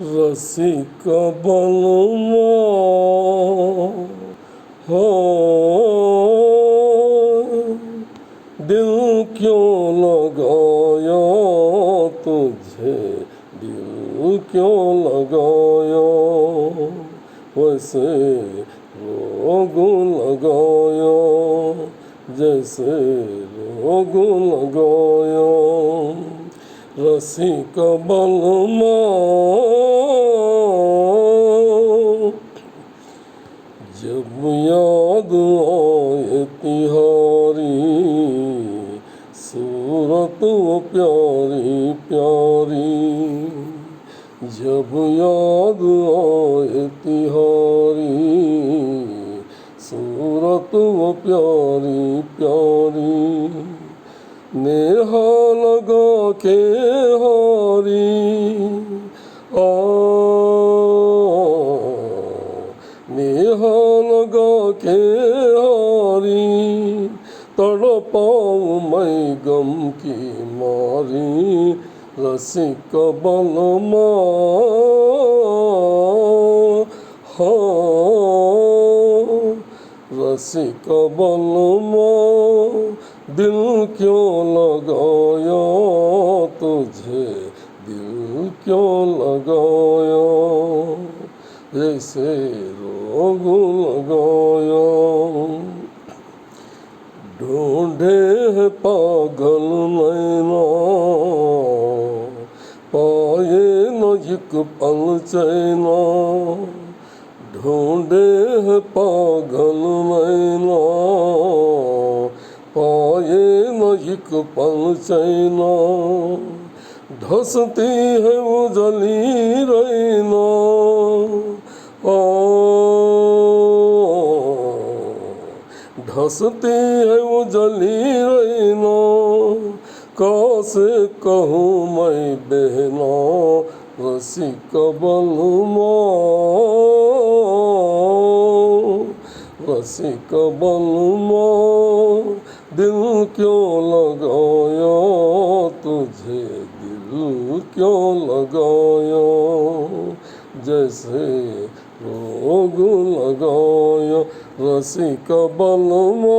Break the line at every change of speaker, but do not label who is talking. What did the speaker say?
रसिक बलमा हो दिल क्यों लगाया तुझे, दिल क्यों लगाया वैसे रोग लगाया जैसे रोग लगाया। रसिक बलमा जब याद आए तिहारी सूरत वो प्यारी प्यारी, जब याद आए तिहारी सूरत वो प्यारी प्यारी। नेहा लगा के हारी नेहा लगा के हारी, तड़पाऊं मैं गम की मारी। रसिक बलमा हाँ, रसिक बलमा दिल क्यों लगाया तुझे, दिल क्यों लगाया जैसे रोग लगाया। ढूंढे है पागल नैना पाए न एक पल चैना, ढूंढे है पागल नैना पाए न एक पल चैना। धसती है वो जली रैना धसती है वो जली रैना, कैसे कहूँ मैं बहना। रसिक बलमा रसिक बलमा दिल क्यों लगाया तुझे, दिल क्यों लगाया जैसे रोग लगाया। रसिक बलमा